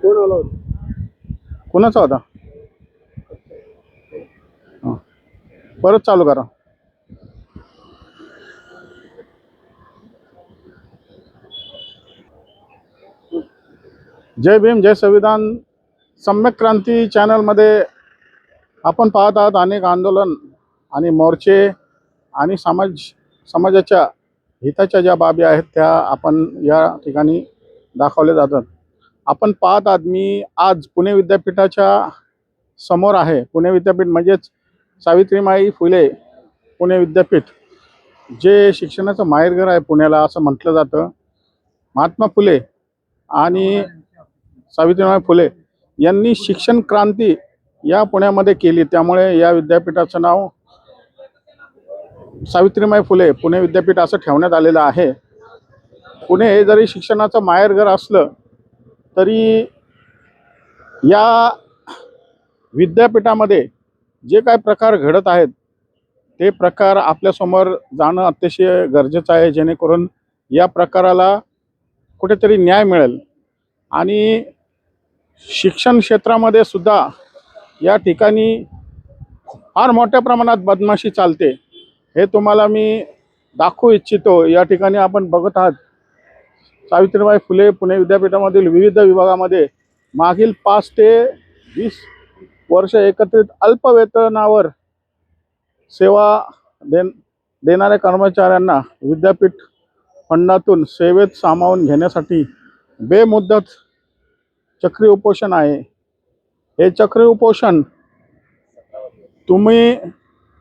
कोण आला होता? कोणाचा होता? हां, परत चालू करा. जय भीम जय संविधान सम्यक क्रांती चॅनलमध्ये आपण पाहत आहात अनेक आंदोलन आणि मोर्चे आणि समाजाच्या हिताच्या ज्या बाबी आहेत त्या आपण या ठिकाणी दाखवल्या जातात. आपण पाहत आहात मी आज पुणे विद्यापीठाच्या समोर आहे. पुणे विद्यापीठ म्हणजेच सावित्रीबाई फुले पुणे विद्यापीठ, जे शिक्षणाचं माहेरघर आहे पुण्याला असं म्हटलं जातं. महात्मा फुले आणि सावित्रीबाई फुले यांनी शिक्षण क्रांती या पुण्यामध्ये केली, त्यामुळे या विद्यापीठाचं नाव सावित्रीबाई फुले पुणे विद्यापीठ असं ठेवण्यात आलेलं आहे. पुणे हे जरी शिक्षणाचं माहेरघर असलं तरी या विद्यापीठामध्ये जे काय प्रकार घडत आहेत ते प्रकार आपल्यासमोर जाणं अतिशय गरजेचं आहे, जेणेकरून या प्रकाराला कुठेतरी न्याय मिळेल. आणि शिक्षण क्षेत्रामध्ये सुद्धा या ठिकाणी फार मोठ्या प्रमाणात बदमाशी चालते, हे तुम्हाला मी दाखवू इच्छितो. या ठिकाणी आपण बघत आहात सावित्रीबाई फुले पुणे विद्यापीठामधील विविध विभागामध्ये मागील 5 ते 20 वर्ष एकत्रित अल्पवेतनावर सेवा देणाऱ्या कर्मचाऱ्यांना विद्यापीठ फंडातून सेवेत सामावून घेण्यासाठी बेमुदत चक्री उपोषण आहे. हे चक्री उपोषण तुम्ही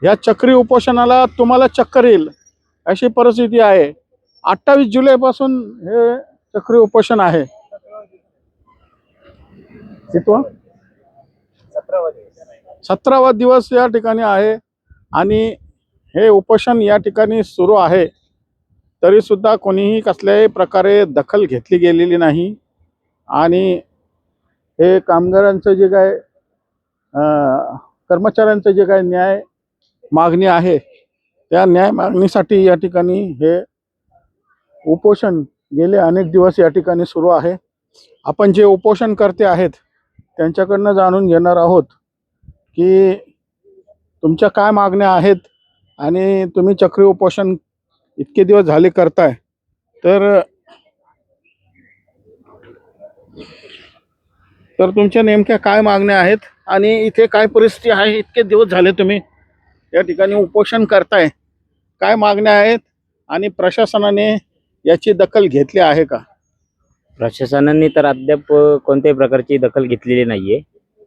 ह्या चक्री उपोषणाला तुम्हाला चक्कर येईल अशी परिस्थिती आहे. 28 जुलैपासून हे चक्री उपोषण आहे. कितवा 17वा दिवस या ठिकाणी आहे आणि हे उपोषण या ठिकाणी सुरू आहे. तरी सुद्धा कोणीही कसल्याही प्रकारे दखल घेतली गेलेली नाही. आणि हे कामगारांचं जे काय कर्मचाऱ्यांचं जे काय न्याय मागणी आहे त्या न्याय मागणीसाठी या ठिकाणी हे उपोषण गेले अनेक दिवस या ठिकाणी सुरू आहे. आपण जे उपोषणकर्ते आहेत त्यांच्याकडनं जाणून घेणार आहोत की तुमच्या काय मागण्या आहेत आणि तुम्ही चक्री उपोषण इतके दिवस झाले करताय. तर तुमच्या नेमक्या काय मागण्या आहेत आणि इथे काय परिस्थिती आहे? इतके दिवस झाले तुम्ही या ठिकाणी उपोषण करताय, काय मागण्या आहेत आणि प्रशासनाने याची दखल घेतली आहे का? प्रशासनाने तर अद्याप कोणत्याही प्रकारची दखल घेतलेली नाहीये.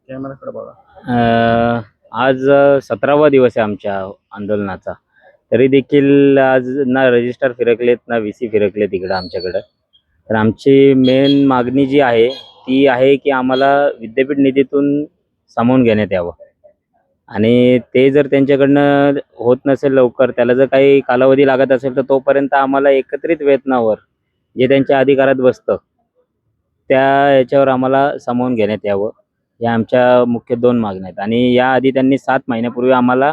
कॅमेराकडे बघा. आज 17वा दिवस आहे आमच्या आंदोलनाचा, तरी देखील आज ना रजिस्टर फिरकलेत ना VC फिरकले तिकडं आमच्याकडं. तर आमची मेन मागणी जी आहे ती आहे की आम्हाला विद्यापीठ निधीतून सामावून घेण्यात यावं. आणि ते जर त्यांच्याकडनं होत नसेल लवकर, त्याला जर काही कालावधी लागत असेल तर तोपर्यंत आम्हाला एकत्रित वेतनावर जे त्यांच्या अधिकारात बसतं त्या याच्यावर आम्हाला सामावून घेण्यात यावं. या आमच्या मुख्य 2 मागण्या आहेत. आणि याआधी त्यांनी 7 महिन्यापूर्वी आम्हाला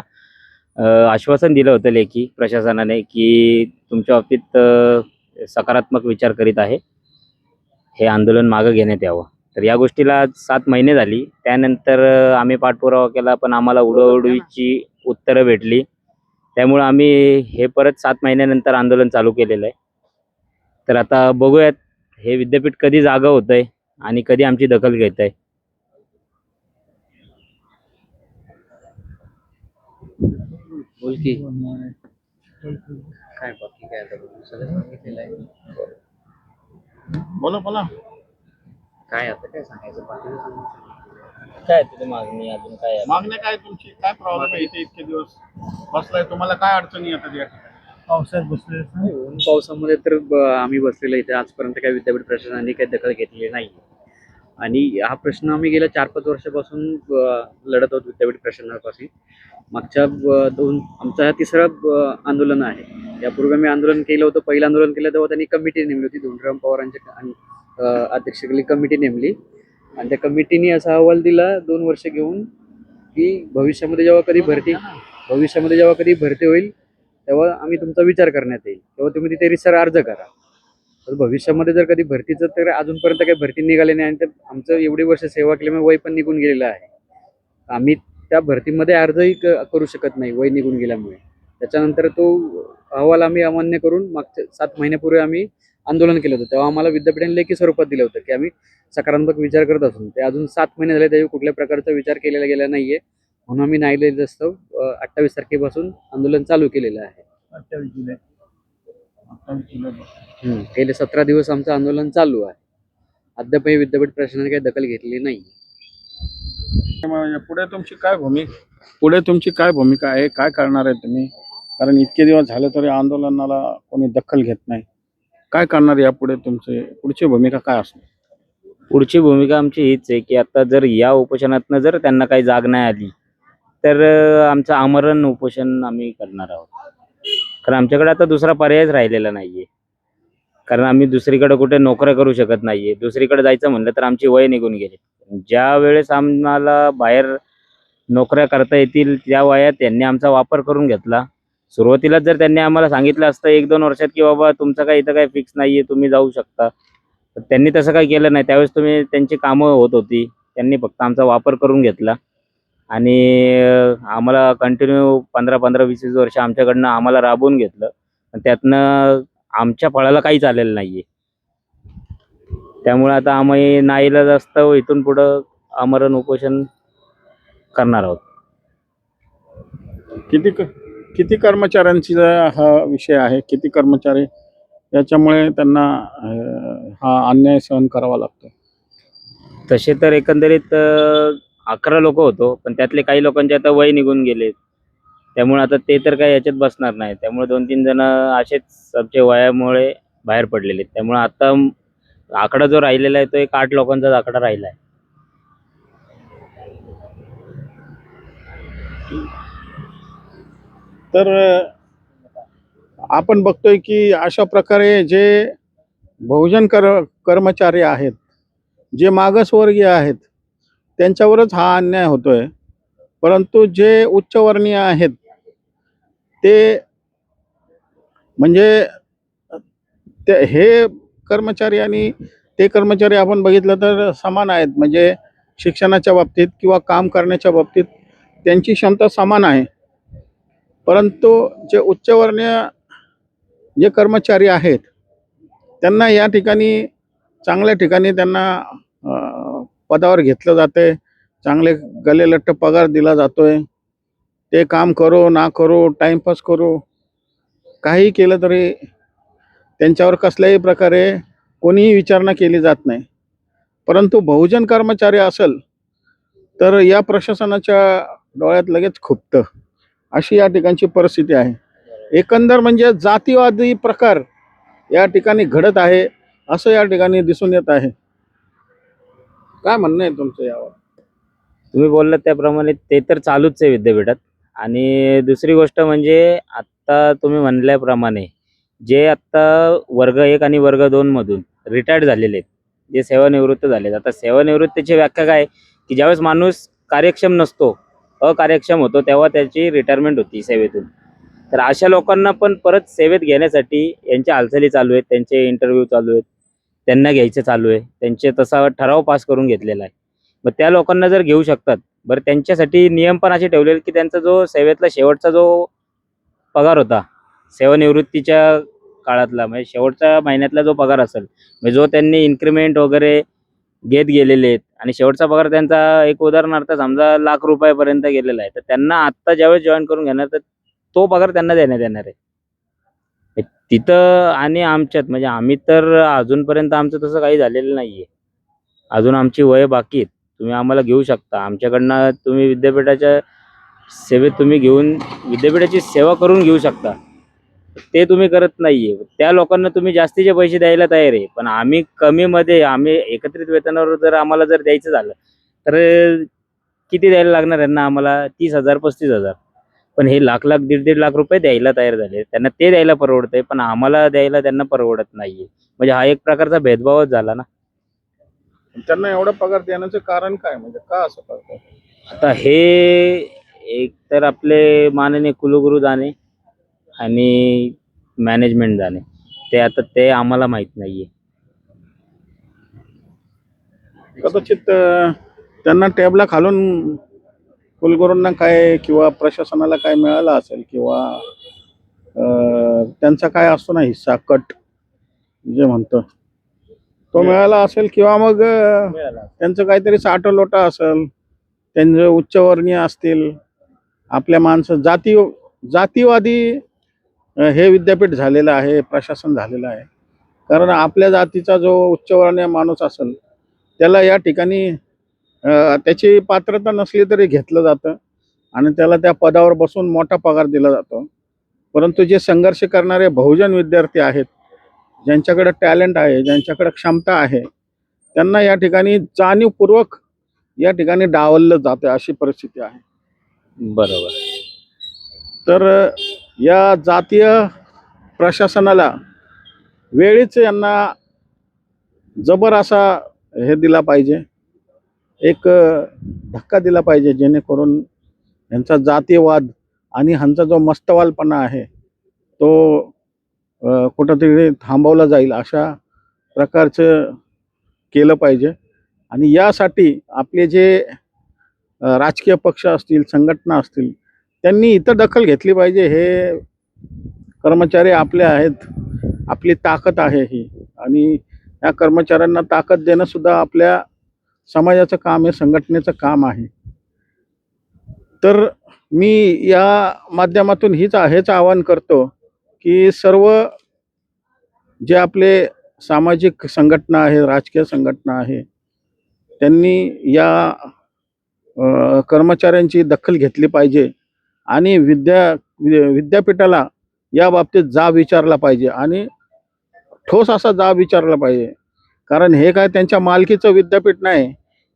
आश्वासन दिलं होतं लेखी प्रशासनाने की तुमच्या बाबतीत सकारात्मक विचार करीत आहे, हे आंदोलन मागं घेण्यात यावं. तर या गोष्टीला 7 महिने झाली. त्यानंतर आम्ही पाठपुरावा केला पण आम्हाला उडवडीची उत्तरं भेटली. त्यामुळे आम्ही हे परत 7 महिन्यानंतर आंदोलन चालू केलेलं आहे. तर आता बघूयात हे विद्यापीठ कधी जागा होतंय आणि कधी आमची दखल घेत आहे. बोल की काय बाकी काय आता सगळं सांगितलेलं आहे. बोला. काय आता काय सांगायचं बाकी काय तुझी मागणी अजून काय आहे? मागण्या काय तुमची? काय प्रॉब्लेम आहे? इथे इतके दिवस बसलाय, तुम्हाला काय अडचणी येतात या ठिकाणी? पावसात बसले. पावसामध्ये तर आम्ही बसलेलो इथे. आजपर्यंत काही विद्यापीठ प्रशासनाने काही दखल घेतलेली नाही. आणि हा प्रश्न आम्ही गेल्या 4-5 वर्षापासून लढत आहोत विद्यापीठ प्रशासनापासून. मागच्या आमचा हा 3रं आंदोलन आहे. यापूर्वी आम्ही आंदोलन केलं होतं. पहिलं आंदोलन केलं तेव्हा त्यांनी कमिटी नेमली होती. धोंडीराम पवारांच्या अध्यक्षतेखाली कमिटी नेमली आणि त्या कमिटीने असा अहवाल दिला 2 वर्ष घेऊन की भविष्यामध्ये जेव्हा कधी भरती होईल तेव्हा आम्ही तुमचा विचार करण्यात येईल, तेव्हा तुम्ही तिथे रिसर अर्ज करा. तर भविष्यामध्ये जर कधी भरतीचं, तर अजूनपर्यंत काही भरती निघाली नाही आणि ते आमचं एवढी वर्ष सेवा केल्यामुळे वय पण निघून गेलेलं आहे. आम्ही त्या भरतीमध्ये अर्जही करू शकत नाही वय निघून गेल्यामुळे. त्याच्यानंतर तो अहवाल आम्ही अमान्य करून मागच्या 7 महिन्यापूर्वी आम्ही आंदोलन केलं होतं. तेव्हा आम्हाला विद्यापीठाने लेखी स्वरूपात दिलं होतं की आम्ही सकारात्मक विचार करत असून ते अजून 7 महिने झाले त्यावेळी कुठल्या प्रकारचा विचार केलेला गेला नाहीये. म्हणून आम्ही नाईलाजास्तव 28 तारखेपासून आंदोलन चालू केलेलं आहे. 28 जुलै. 28 जुलै. गेले 17 दिवस आमचं आंदोलन चालू आहे. अद्यापही विद्यापीठ प्रशासनाने काही दखल घेतलेली नाही. पुढे तुमची काय भूमिका आहे? काय करणार आहे तुम्ही? कारण इतके दिवस झाले तरी आंदोलनाला कोणी दखल घेत नाही. काय करणार यापुढे? पुढची भूमिका काय असणार? पुढची भूमिका आमची हीच आहे की आता जर या उपोषणातनं जर त्यांना काही जाग नाही आली तर आमचं आमरण उपोषण आम्ही करणार आहोत. कारण आमच्याकडे आता दुसरा पर्यायच राहिलेला नाहीये. कारण आम्ही दुसरीकडे कुठे नोकऱ्या करू शकत नाहीये. दुसरीकडे जायचं म्हणलं तर आमची वय निघून गेली. ज्या वेळेस आम्हाला बाहेर नोकऱ्या करता येतील त्या वयात त्यांनी आमचा वापर करून घेतला. सुरुवातीलाच जर त्यांनी आम्हाला सांगितलं असतं 1-2 वर्षात की बाबा तुमचं काही इथं काही फिक्स नाहीये, तुम्ही जाऊ शकता, तर त्यांनी तसं काही केलं नाही. त्यावेळेस त्यांची कामं होत होती. त्यांनी फक्त आमचा वापर करून घेतला आणि आम्हाला कंटिन्यू 15-15, 20-20 वर्ष आमच्याकडनं आम्हाला राबवून घेतलं. आणि त्यातनं आमच्या फळाला काहीच आलेलं नाहीये. त्यामुळे आता आम्ही नाईलाजास्तव इथून पुढं आमरण उपोषण करणार आहोत. किती कर्मचाऱ्यांचा हा विषय आहे? किती कर्मचारी याच्यामुळे त्यांना हा अन्याय सहन करावा लागतो? तसे तर एकंदरीत 11 लोक होतो, पण त्यातले काही लोकांचे आता वय निघून गेले. त्यामुळे आता ते तर काही याच्यात बसणार नाही. त्यामुळे 2-3 जण असेच आमच्या वयामुळे बाहेर पडलेले आहेत. त्यामुळे आता आकडा जो राहिलेला आहे तो एक 8 लोकांचाच आकडा राहिला आहे. तर आपण बघतोय की अशा प्रकारे जे बहुजन कर्मचारी आहेत, जे मागासवर्गीय आहेत, त्यांच्यावरच हा अन्याय होतोय. परंतु जे उच्चवर्णीय आहेत ते म्हणजे हे कर्मचारी आणि ते कर्मचारी आपण बघितलं तर समान आहेत. म्हणजे शिक्षणाच्या बाबतीत किंवा काम करण्याच्या बाबतीत त्यांची क्षमता समान आहे. परंतु जे उच्चवर्णीय जे कर्मचारी आहेत त्यांना या ठिकाणी चांगल्या ठिकाणी त्यांना पदावर घेतलं जाते. चांगले गलेलट्ट पगार दिला जातोय. ते काम करो ना करो, टाईमपास करो, काही केलं तरी त्यांच्यावर कसल्याही प्रकारे कोणीही विचारणा केली जात नाही. परंतु बहुजन कर्मचारी असेल तर या प्रशासनाच्या डोळ्यात लगेच खुपतं. अशी या ठिकाणची परिस्थिती आहे. एकंदर म्हणजे जातीवादी प्रकार या ठिकाणी घडत आहे असं या ठिकाणी दिसून येत आहे. काय म्हणणं आहे तुमचं यावर? तुम्ही बोललात त्याप्रमाणे ते तर चालूच आहे विद्यापीठात. आणि दुसरी गोष्ट म्हणजे आत्ता तुम्ही म्हणल्याप्रमाणे जे आत्ता वर्ग 1 आणि वर्ग 2 मधून रिटायर्ड झालेले आहेत, जे सेवानिवृत्त झालेत. आता सेवानिवृत्तीची व्याख्या काय की ज्यावेळेस माणूस कार्यक्षम नसतो, अकार्यक्षम होतो, तेव्हा त्याची रिटायरमेंट होती सेवेतून. तर अशा लोकांना पण परत सेवेत घेण्यासाठी यांच्या हालचाली चालू आहेत, त्यांचे इंटरव्ह्यू चालू आहेत, त्यांना घ्यायचं चालू आहे. त्यांचे तसा ठराव पास करून घेतलेला आहे. मग त्या लोकांना जर घेऊ शकतात, बरं त्यांच्यासाठी नियम पण असे ठेवलेले की त्यांचा जो सेवेतला शेवटचा जो पगार होता सेवानिवृत्तीच्या काळातला, म्हणजे शेवटच्या महिन्यातला जो पगार असेल, म्हणजे जो त्यांनी इन्क्रिमेंट वगैरे घेत गेलेले आहेत आणि शेवटचा पगार त्यांचा एक उदाहरणार्थ समजा ₹1,00,000 गेलेला आहे, तर त्यांना आत्ता ज्यावेळेस जॉईन करून घेणार तर तो पगार त्यांना देण्यात येणार आहे. तिथं आणि आमच्यात म्हणजे आम्ही तर अजूनपर्यंत आमचं तसं काही झालेलं नाहीये. अजून आमची वय बाकी आहेत. तुम्ही आम्हाला घेऊ शकता. आमच्याकडनं तुम्ही विद्यापीठाच्या सेवेत तुम्ही घेऊन विद्यापीठाची सेवा करून घेऊ शकता. ते तुम्ही करत नाहीये. त्या लोकांना तुम्ही जास्तीचे पैसे द्यायला तयार आहे. पण आम्ही कमीमध्ये आम्ही एकत्रित वेतनावर जर आम्हाला जर द्यायचं झालं तर किती द्यायला लागणार यांना आम्हाला? 30,000 35,000. पण हे लाख-लाख, दीड-दीड लाख रुपये द्यायला तयार झाले. त्यांना ते द्यायला परवडतंय, पण आम्हाला द्यायला त्यांना परवडत नाहीये. म्हणजे हा एक प्रकारचा भेदभावच झाला ना. त्यांना एवढा पगार देण्याचं कारण काय? म्हणजे का असं करतात? आता हे एक तर आपले माननीय कुलगुरू जाणे आणि मॅनेजमेंट जाणे ते आम्हाला माहित नाहीये. कदाचित त्यांना टॅबला खालून कुलगुरूंना काय किंवा प्रशासनाला काय मिळालं असेल किंवा त्यांचा काय असतो ना हिस्सा कट जे म्हणतो तो मिळाला असेल किंवा मग त्यांचं काहीतरी साठलोटा असेल, त्यांचे उच्चवर्णीय असतील, आपल्या माणसं जातीवादी हे विद्यापीठ झालेलं आहे, प्रशासन झालेलं आहे. कारण आपल्या जातीचा जो उच्चवर्णीय माणूस असेल त्याला या ठिकाणी त्याची पात्रता नसली तरी घेतलं जातं आणि त्याला त्या पदावर बसून मोठा पगार दिला जातो. परंतु जे संघर्ष करणारे बहुजन विद्यार्थी आहेत, ज्यांच्याकडे टॅलेंट आहे, ज्यांच्याकडे क्षमता आहे, त्यांना या ठिकाणी जाणीवपूर्वक या ठिकाणी डावललं जातं, अशी परिस्थिती आहे. बरोबर. तर या जातीय प्रशासनाला वेळीच यांना जबर असा हे दिला पाहिजे, एक धक्का दिला पाहिजे, जेणेकरून यांचा जातीयवाद आणि ह्यांचा जो मस्तवालपणा आहे तो कुठंतरी थांबवला जाईल, अशा प्रकारचं केलं पाहिजे. आणि यासाठी आपले जे राजकीय पक्ष असतील, संघटना असतील, त्यांनी इथं दखल घेतली पाहिजे. हे कर्मचारी आपले आहेत, आपली ताकद आहे ही, आणि या कर्मचाऱ्यांना ताकद देणं सुद्धा आपल्या समाजाचं काम आहे, संघटनेचं काम आहे. तर मी या माध्यमातून हेच आवाहन करतो की सर्व जे आपले सामाजिक संघटना आहे, राजकीय संघटना आहे, त्यांनी या कर्मचाऱ्यांची दखल घेतली पाहिजे आणि विद्यापीठाला या बाबतीत जाब विचारला पाहिजे आणि ठोस असा जाब विचारला पाहिजे. कारण हे काय त्यांच्या मालकीचं विद्यापीठ नाही,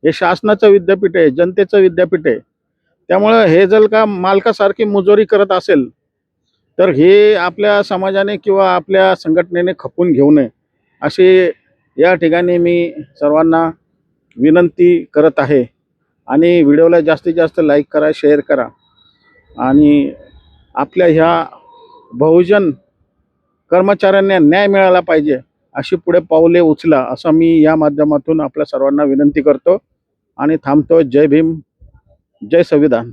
हे शासनाचं विद्यापीठ आहे, जनतेचं विद्यापीठ आहे. त्यामुळं हे जर का मालकासारखी मुजोरी करत असेल तर हे आपल्या समाजाने किंवा आपल्या संघटनेने खपून घेऊ नये, अशी या ठिकाणी मी सर्वांना विनंती करत आहे. आणि व्हिडिओला जास्तीत जास्त लाईक करा, शेअर करा आणि आपल्या ह्या बहुजन कर्मचाऱ्यांना न्याय मिळाला पाहिजे अशी पुढे पाऊले उचला, असं मी या माध्यमातून आपल्या सर्वांना विनंती करतो आणि थांबतो. जय भीम, जय संविधान.